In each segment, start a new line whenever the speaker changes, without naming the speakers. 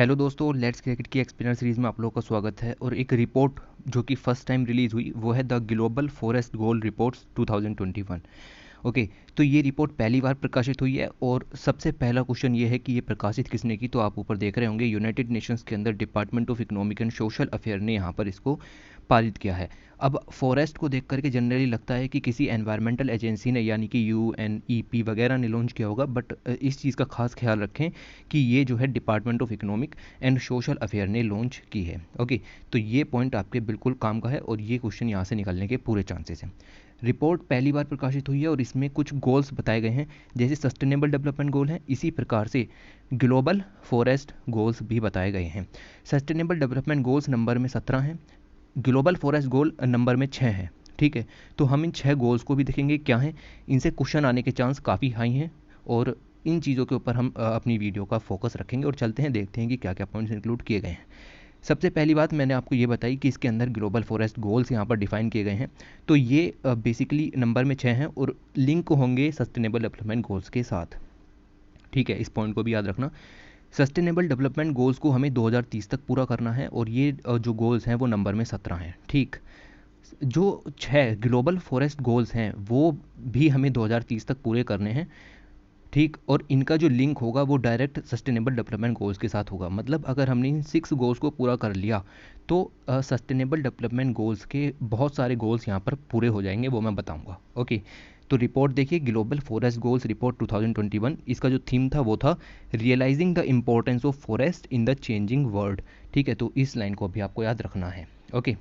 Hello दोस्तों, let's cricket की experience series में आप लोगों का स्वागत है। और एक रिपोर्ट जो कि फर्स्ट टाइम रिलीज़ हुई वो है the global forest goal reports 2021। Okay, तो ये रिपोर्ट पहली बार प्रकाशित हुई है और सबसे पहला क्वेश्चन ये है कि ये प्रकाशित किसने की। तो आप ऊपर देख रहे होंगे यूनाइटेड नेशंस के अंदर department of economic and social affair ने यहाँ पर इसको पारित किया है। अब फॉरेस्ट को देख करके जनरली लगता है कि किसी एनवायरमेंटल एजेंसी ने यानी कि UNEP वगैरह ने लॉन्च किया होगा, बट इस चीज़ का खास ख्याल रखें कि ये जो है department of economic and social affair ने लॉन्च की है। ओके, तो ये पॉइंट आपके बिल्कुल काम का है और ये क्वेश्चन यहाँ से निकलने के पूरे चांसेस हैं। रिपोर्ट पहली बार प्रकाशित हुई है और इसमें कुछ गोल्स बताए गए हैं, जैसे सस्टेनेबल डेवलपमेंट गोल हैं, इसी प्रकार से ग्लोबल फॉरेस्ट गोल्स भी बताए गए हैं। सस्टेनेबल डेवलपमेंट गोल्स नंबर में 17 हैं, ग्लोबल फॉरेस्ट गोल नंबर में 6 हैं। ठीक है, तो हम इन 6 गोल्स को भी देखेंगे क्या है, इनसे क्वेश्चन आने के चांस काफ़ी हाई हैं और इन चीज़ों के ऊपर हम अपनी वीडियो का फोकस रखेंगे और चलते हैं देखते हैं कि क्या क्या पॉइंट्स इंक्लूड किए गए हैं। सबसे पहली बात मैंने आपको ये बताई कि इसके अंदर ग्लोबल फॉरेस्ट गोल्स यहाँ पर डिफाइन किए गए हैं। तो ये बेसिकली नंबर में 6 हैं और लिंक होंगे सस्टेनेबल डेवलपमेंट गोल्स के साथ। ठीक है, इस पॉइंट को भी याद रखना। सस्टेनेबल डेवलपमेंट गोल्स को हमें 2030 तक पूरा करना है और ये जो गोल्स हैं वो नंबर में 17 हैं। ठीक, जो 6 ग्लोबल फॉरेस्ट गोल्स हैं वो भी हमें 2030 तक पूरे करने हैं। ठीक, और इनका जो लिंक होगा वो डायरेक्ट सस्टेनेबल डेवलपमेंट गोल्स के साथ होगा। मतलब अगर हमने इन 6 गोल्स को पूरा कर लिया तो सस्टेनेबल डेवलपमेंट गोल्स के बहुत सारे गोल्स यहाँ पर पूरे हो जाएंगे, वो मैं बताऊँगा। ओके, तो रिपोर्ट देखिए, ग्लोबल फॉरेस्ट गोल्स रिपोर्ट 2021। इसका जो थीम था वो था realising the importance of forest in the changing world. ठीक है, तो इस लाइन को भी आपको याद रखना है। ओके,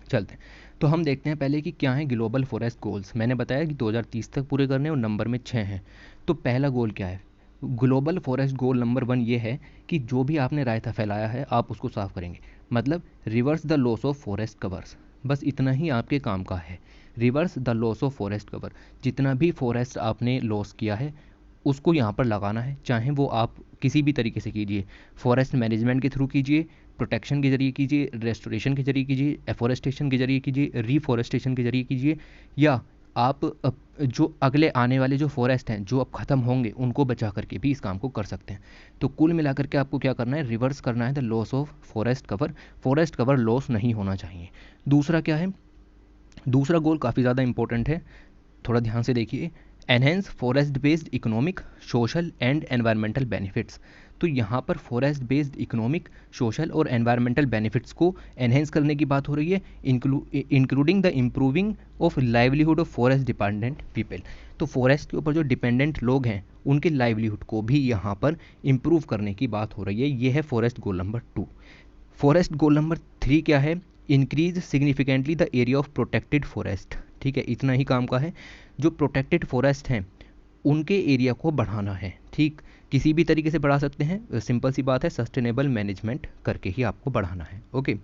चलते हैं। तो हम देखते हैं पहले कि क्या है ग्लोबल फॉरेस्ट गोल्स। मैंने बताया कि 2030 तक पूरे करने और नंबर में 6 हैं। तो पहला गोल क्या है? ग्लोबल फॉरेस्ट गोल नंबर 1 ये है कि जो भी आपने रायता फैलाया है आप उसको साफ करेंगे। मतलब reverse the loss of forest covers, बस इतना ही आपके काम का है। Reverse the loss of forest cover, जितना भी फॉरेस्ट आपने लॉस किया है उसको यहाँ पर लगाना है, चाहे वो आप किसी भी तरीके से कीजिए। फॉरेस्ट मैनेजमेंट के थ्रू कीजिए, प्रोटेक्शन के जरिए कीजिए, रेस्टोरेशन के जरिए कीजिए, एफोरेस्टेशन के जरिए कीजिए, रीफॉरेस्टेशन के जरिए कीजिए, या आप जो अगले आने वाले जो फॉरेस्ट हैं जो अब ख़त्म होंगे उनको बचा करके भी इस काम को कर सकते हैं। तो कुल मिलाकर के आपको क्या करना है, रिवर्स करना है the loss of forest cover. Forest cover loss नहीं होना चाहिए। दूसरा क्या है? दूसरा गोल काफ़ी ज़्यादा इंपॉर्टेंट है, थोड़ा ध्यान से देखिए। Enhance forest based economic, social and environmental benefits. तो यहाँ पर फॉरेस्ट बेस्ड इकोनॉमिक, सोशल और एनवायरमेंटल बेनिफिट्स को एनहेंस करने की बात हो रही है, including the improving of livelihood of forest dependent people. तो फॉरेस्ट के ऊपर जो डिपेंडेंट लोग हैं उनके लाइवलीहुड को भी यहाँ पर इम्प्रूव करने की बात हो रही है। ये है forest goal number 2। Forest goal number 3 क्या है? Increase significantly the area of protected forest. ठीक है, इतना ही काम का है। जो प्रोटेक्टेड फॉरेस्ट हैं उनके एरिया को बढ़ाना है। ठीक, किसी भी तरीके से बढ़ा सकते हैं, सिंपल सी बात है, सस्टेनेबल मैनेजमेंट करके ही आपको बढ़ाना है। ओके,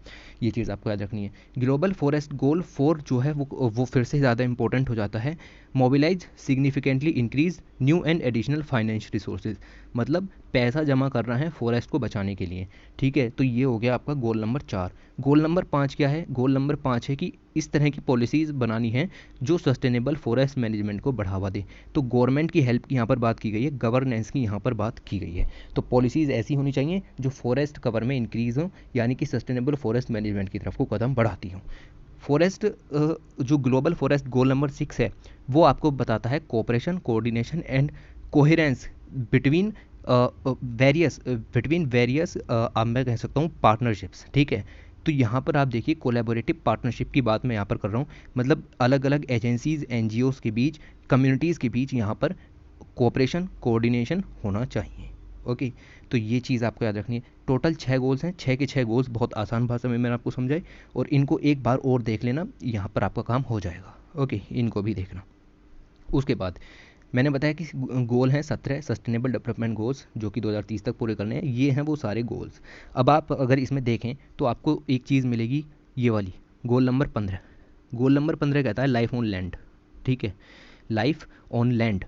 ये चीज़ आपको याद रखनी है। ग्लोबल फॉरेस्ट गोल 4 जो है वो फिर से ज़्यादा इंपॉर्टेंट हो जाता है। Mobilise significantly increase new and additional financial resources. मतलब पैसा जमा करना है फॉरेस्ट को बचाने के लिए। ठीक है, तो ये हो गया आपका गोल नंबर 4। गोल नंबर 5 क्या है? गोल नंबर 5 है कि इस तरह की पॉलिसीज़ बनानी है जो सस्टेनेबल फॉरेस्ट मैनेजमेंट को बढ़ावा दे। तो गवर्नमेंट की हेल्प की यहाँ पर बात की गई है, गवर्नेंस की यहाँ पर बात की गई है। तो पॉलिसीज़ ऐसी होनी चाहिए जो फॉरेस्ट कवर में इंक्रीज़ हो, यानी कि सस्टेनेबल फॉरेस्ट मैनेजमेंट की तरफ को कदम बढ़ाती हो। फॉरेस्ट जो ग्लोबल फॉरेस्ट गोल नंबर 6 है वो आपको बताता है cooperation, coordination and coherence between various मैं कह सकता हूँ पार्टनरशिप्स। ठीक है, तो यहाँ पर आप देखिए कोलैबोरेटिव पार्टनरशिप की बात मैं यहाँ पर कर रहा हूँ। मतलब अलग अलग एजेंसीज, NGOs के बीच, कम्युनिटीज़ के बीच यहाँ पर कोऑपरेशन, कोऑर्डिनेशन होना चाहिए। ओके, तो ये चीज़ आपको याद रखनी है। टोटल 6 गोल्स हैं, 6 के 6 गोल्स बहुत आसान भाषा में मैंने आपको समझाए और इनको एक बार और देख लेना, यहाँ पर आपका काम हो जाएगा। ओके, इनको भी देखना। उसके बाद मैंने बताया कि गोल हैं 17 सस्टेनेबल डेवलपमेंट गोल्स जो कि 2030 तक पूरे करने हैं। ये हैं वो सारे गोल्स। अब आप अगर इसमें देखें तो आपको एक चीज़ मिलेगी, ये वाली गोल नंबर 15। गोल नंबर 15 कहता है लाइफ ऑन लैंड। ठीक है, लाइफ ऑन लैंड।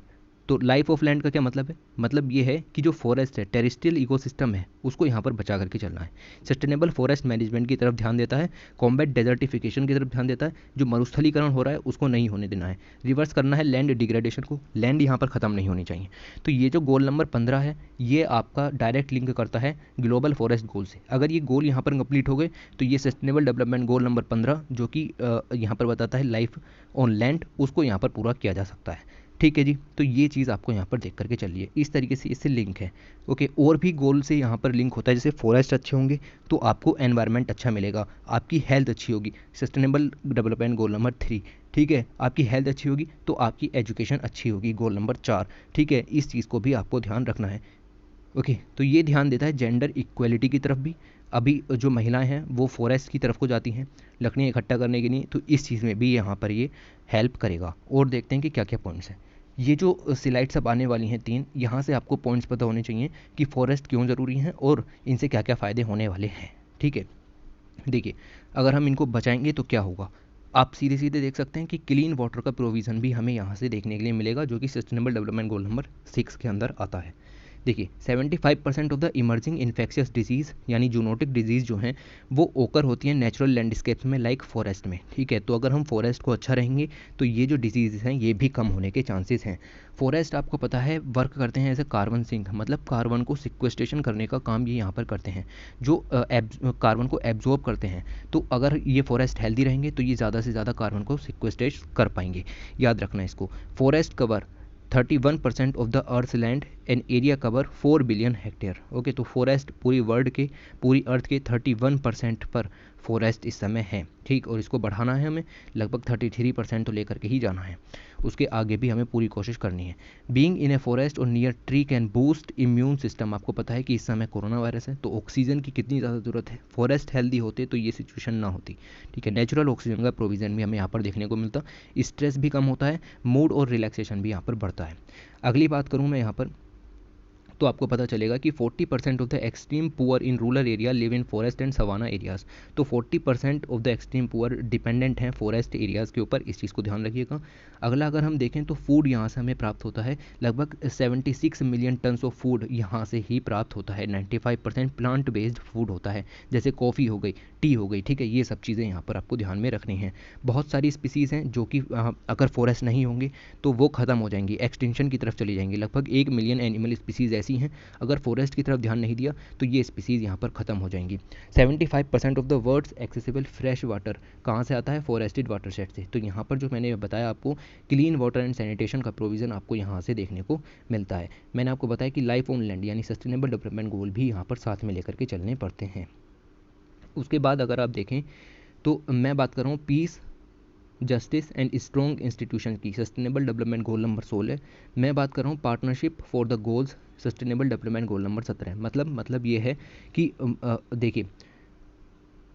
तो लाइफ ऑफ लैंड का क्या मतलब है? मतलब ये है कि जो फॉरेस्ट है, टेरेस्ट्रियल इकोसिस्टम है, उसको यहाँ पर बचा करके चलना है। सस्टेनेबल फॉरेस्ट मैनेजमेंट की तरफ ध्यान देता है, कॉम्बैट डेजर्टिफिकेशन की तरफ ध्यान देता है, जो मरुस्थलीकरण हो रहा है उसको नहीं होने देना है, रिवर्स करना है लैंड डिग्रेडेशन को, लैंड यहाँ पर ख़त्म नहीं होनी चाहिए। तो ये जो गोल नंबर 15 है, ये आपका डायरेक्ट लिंक करता है ग्लोबल फॉरेस्ट गोल से। अगर ये गोल यहाँ पर कंप्लीट हो गए तो ये सस्टेनेबल डेवलपमेंट गोल नंबर 15 जो कि यहाँ पर बताता है लाइफ ऑन लैंड, उसको यहाँ पर पूरा किया जा सकता है। ठीक है जी, तो ये चीज़ आपको यहाँ पर देख करके चलिए, इस तरीके से इससे लिंक है। ओके, और भी गोल से यहाँ पर लिंक होता है, जैसे फॉरेस्ट अच्छे होंगे तो आपको एनवायरनमेंट अच्छा मिलेगा, आपकी हेल्थ अच्छी होगी, सस्टेनेबल डेवलपमेंट गोल नंबर 3। ठीक है, आपकी हेल्थ अच्छी होगी तो आपकी एजुकेशन अच्छी होगी, गोल नंबर 4। ठीक है, इस चीज़ को भी आपको ध्यान रखना है। ओके, तो ये ध्यान देता है जेंडर इक्वलिटी की तरफ भी। अभी जो महिलाएं हैं वो फॉरेस्ट की तरफ को जाती हैं लकड़ियाँ इकट्ठा करने के लिए, तो इस चीज़ में भी यहाँ पर ये हेल्प करेगा। और देखते हैं कि क्या क्या पॉइंट्स हैं। ये जो स्लाइड्स अब आने वाली हैं 3, यहाँ से आपको पॉइंट्स पता होने चाहिए कि फॉरेस्ट क्यों ज़रूरी हैं और इनसे क्या क्या फ़ायदे होने वाले हैं। ठीक है, देखिए, अगर हम इनको बचाएंगे तो क्या होगा, आप सीधे सीधे देख सकते हैं कि क्लीन वाटर का प्रोविज़न भी हमें यहाँ से देखने के लिए मिलेगा, जो कि सस्टेनेबल डेवलपमेंट गोल नंबर 6 के अंदर आता है। देखिए, 75% of the emerging infectious disease यानी जूनोटिक डिजीज़ जो हैं वो ओकर होती हैं नेचुरल लैंडस्केप्स में, लाइक फॉरेस्ट में। ठीक है, तो अगर हम फॉरेस्ट को अच्छा रहेंगे तो ये जो डिजीज़ हैं ये भी कम होने के चांसेस हैं। फॉरेस्ट आपको पता है वर्क करते हैं एज ए कार्बन सिंक, मतलब कार्बन को सिक्वेस्ट्रेशन करने का काम ये यहाँ पर करते हैं, जो कार्बन को एब्जॉर्ब करते हैं। तो अगर ये फॉरेस्ट हेल्दी रहेंगे तो ये ज़्यादा से ज़्यादा कार्बन को सिक्वेस्ट्रेट कर पाएंगे। याद रखना इसको। Forest cover 31% of the earth land and area cover 4 billion hectare. Okay, तो फॉरेस्ट पूरी वर्ल्ड के, पूरी अर्थ के 31% पर फॉरेस्ट इस समय है। ठीक, और इसको बढ़ाना है हमें, लगभग 33% तो लेकर के ही जाना है, उसके आगे भी हमें पूरी कोशिश करनी है। बीइंग इन ए फॉरेस्ट और near tree can boost immune system. आपको पता है कि इस समय कोरोना वायरस है, तो ऑक्सीजन की कितनी ज़्यादा ज़रूरत है। फॉरेस्ट हेल्दी होते तो ये सिचुएशन ना होती। ठीक है, नेचुरल ऑक्सीजन का प्रोविज़न भी हमें यहाँ पर देखने को मिलता, स्ट्रेस भी कम होता है, मूड और रिलैक्सेशन भी यहाँ पर बढ़ता है। अगली बात करूँ मैं यहाँ पर, तो आपको पता चलेगा कि 40% of the extreme poor in rural area live in forest and savanna areas. तो 40% of the extreme poor dependent हैं फॉरेस्ट एरियाज़ के ऊपर, इस चीज़ को ध्यान रखिएगा। अगला अगर हम देखें तो फूड यहाँ से हमें प्राप्त होता है, लगभग 76 मिलियन टन्स ऑफ फूड यहाँ से ही प्राप्त होता है। 95% प्लांट बेस्ड फूड होता है, जैसे कॉफ़ी हो गई, टी हो गई। ठीक है, ये सब चीज़ें यहाँ पर आपको ध्यान में रखनी हैं। बहुत सारी स्पीसीज़ हैं जो कि अगर फॉरेस्ट नहीं होंगे तो वो ख़त्म हो जाएंगी, एक्सटिंक्शन की तरफ चली जाएंगी। लगभग 1 मिलियन एनिमल स्पीसीज़ ऐसी हैं, अगर फॉरेस्ट की तरफ ध्यान नहीं दिया तो ये स्पीसीज़ यहाँ पर ख़त्म हो जाएंगी। 75% of the world's accessible fresh water कहाँ से आता है, फॉरेस्टेड वाटर सेट से। तो यहाँ पर जो मैंने बताया आपको, क्लीन वाटर एंड सैनिटेशन का प्रोविज़न आपको यहाँ से देखने को मिलता है। मैंने आपको बताया कि लाइफ ऑन लैंड यानी सस्टेनेबल डेवलपमेंट गोल भी यहाँ पर साथ में लेकर के चलने पड़ते हैं। उसके बाद अगर आप देखें तो मैं बात कर रहा हूँ peace, justice and strong institution की, सस्टेनेबल डेवलपमेंट गोल नंबर 16। मैं बात कर रहा हूँ partnership for the goals, sustainable development goal number 17। मतलब ये है कि देखिए,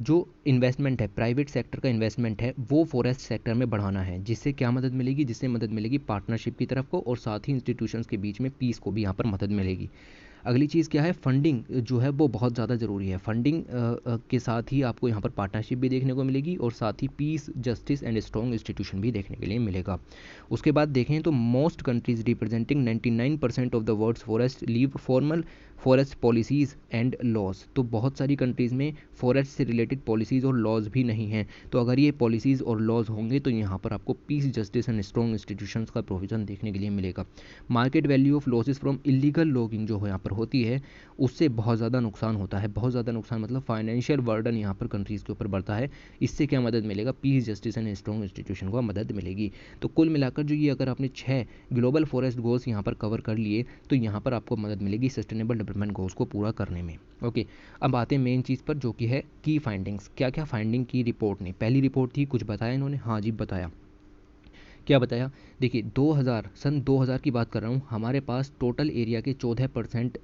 जो इन्वेस्टमेंट है, प्राइवेट सेक्टर का इन्वेस्टमेंट है, वो फॉरेस्ट सेक्टर में बढ़ाना है। जिससे क्या मदद मिलेगी, जिससे मदद मिलेगी पार्टनरशिप की तरफ को, और साथ ही इंस्टीट्यूशंस के बीच में पीस को भी यहाँ पर मदद मिलेगी। अगली चीज़ क्या है, फंडिंग जो है वो बहुत ज़्यादा ज़रूरी है। फंडिंग के साथ ही आपको यहाँ पर पार्टनरशिप भी देखने को मिलेगी, और साथ ही peace, justice and strong institution भी देखने के लिए मिलेगा। उसके बाद देखें तो most countries representing 99% of the world's forest leave formal forest policies and laws. तो बहुत सारी कंट्रीज़ में फॉरेस्ट से रिलेटेड पॉलिसीज़ और लॉज भी नहीं हैं। तो अगर ये पॉलिसीज़ और लॉज होंगे तो यहाँ पर आपको peace, justice and strong institutions का प्रोविज़न देखने के लिए मिलेगा। Market value of losses from illegal logging जो यहाँ पर होती है, उससे बहुत ज़्यादा नुकसान होता है। बहुत ज़्यादा नुकसान मतलब फाइनेंशियल बर्डन यहाँ पर कंट्रीज़ के ऊपर बढ़ता है। इससे क्या मदद मिलेगा, peace, justice and strong institution को मदद मिलेगी। तो कुल मिलाकर जो ये अगर आपने 6 ग्लोबल फॉरेस्ट गोल्स यहाँ पर कवर कर लिए तो यहाँ पर आपको मदद मिलेगी सस्टेनेबल डेवलपमेंट गोल्स को पूरा करने में। ओके, अब आते हैं मेन चीज़ पर जो कि है की फाइंडिंग्स। क्या क्या फाइंडिंग की रिपोर्ट ने, पहली रिपोर्ट थी, कुछ बताया इन्होंने, हाँ जी बताया। क्या बताया, देखिए 2000 की बात कर रहा हूँ, हमारे पास टोटल एरिया के 14%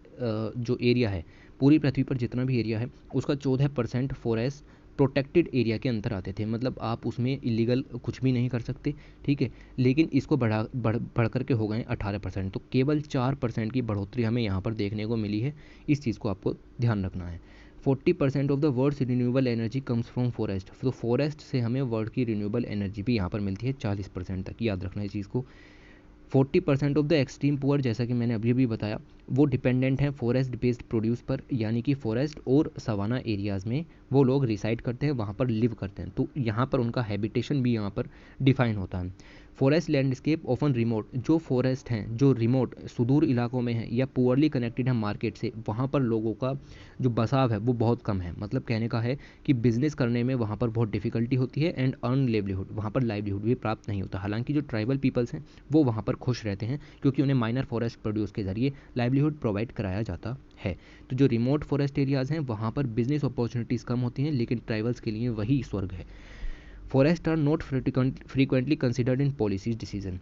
जो एरिया है, पूरी पृथ्वी पर जितना भी एरिया है उसका 14% फॉरेस्ट प्रोटेक्टेड एरिया के अंदर आते थे। मतलब आप उसमें इलीगल कुछ भी नहीं कर सकते। ठीक है, लेकिन इसको बढ़ करके हो गए 18%। तो केवल 4% की बढ़ोतरी हमें यहाँ पर देखने को मिली है, इस चीज़ को आपको ध्यान रखना है। 40% of the world's renewable energy comes from forest. तो फॉरेस्ट से हमें वर्ल्ड की रिन्यूएबल एनर्जी भी यहाँ पर मिलती है 40% तक, याद रखना इस चीज़ को। 40% ऑफ द एक्सट्रीम पुअर, जैसा कि मैंने अभी अभी बताया, वो डिपेंडेंट हैं फॉरेस्ट बेस्ड प्रोड्यूस पर, यानी कि फॉरेस्ट और सवाना एरियाज़ में वो लोग रिसाइड करते हैं, वहाँ पर लिव करते हैं, तो यहाँ पर उनका हैबिटेशन भी यहाँ पर डिफाइन होता है। फॉरेस्ट लैंडस्केप ऑफन रिमोट, जो फॉरेस्ट हैं जो रिमोट सुदूर इलाकों में हैं या पुअरली कनेक्टेड है मार्केट से, वहाँ पर लोगों का जो बसाव है वो बहुत कम है। मतलब कहने का है कि बिजनेस करने में वहाँ पर बहुत डिफिकल्टी होती है एंड अर्न लेवलीहुड, वहाँ पर लाइवलीहुड भी प्राप्त नहीं होता। हालांकि जो ट्राइबल पीपल्स हैं वो वहाँ पर खुश रहते हैं क्योंकि उन्हें माइनर फॉरेस्ट प्रोड्यूस के जरिए लाइवलीहुड प्रोवाइड कराया जाता है। तो जो रिमोट फॉरेस्ट एरियाज़ हैं वहाँ पर बिजनेस अपॉर्चुनिटीज़ कम होती हैं, लेकिन ट्राइबल्स के लिए वही स्वर्ग है। Forests are not frequently considered in policies decision.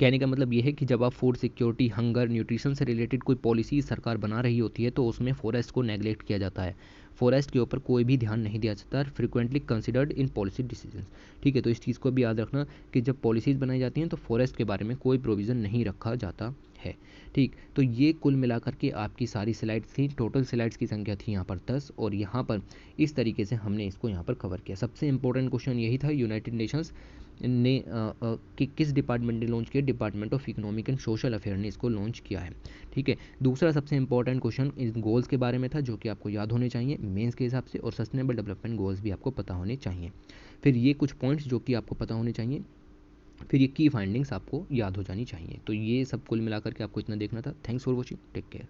कहने का मतलब ये है कि जब आप फूड सिक्योरिटी, हंगर, न्यूट्रिशन से रिलेटेड कोई पॉलिसी सरकार बना रही होती है तो उसमें फॉरेस्ट को नेगलेक्ट किया जाता है, फॉरेस्ट के ऊपर कोई भी ध्यान नहीं दिया जाता, frequently considered in policy decisions. ठीक है, तो इस चीज़ को भी याद रखना कि जब पॉलिसीज़ बनाई जाती हैं तो फॉरेस्ट के बारे में कोई प्रोविज़न नहीं रखा जाता है। ठीक, तो ये कुल मिलाकर के आपकी सारी स्लाइड्स थी, टोटल स्लाइड्स की संख्या थी यहाँ पर 10, और यहाँ पर इस तरीके से हमने इसको यहाँ पर कवर किया। सबसे इंपॉर्टेंट क्वेश्चन यही था, यूनाइटेड नेशंस ने कि किस डिपार्टमेंट ने लॉन्च किया, department of economic and social affair ने इसको लॉन्च किया है। ठीक है, दूसरा सबसे इंपॉर्टेंट क्वेश्चन इस गोल्स के बारे में था जो कि आपको याद होने चाहिए मेंस के हिसाब से, और सस्टेनेबल डेवलपमेंट गोल्स भी आपको पता होने चाहिए। फिर ये कुछ पॉइंट्स जो कि आपको पता होने चाहिए, फिर ये की फाइंडिंग्स आपको याद हो जानी चाहिए। तो ये सब कुल मिलाकर के आपको इतना देखना था। Thanks for watching, take care.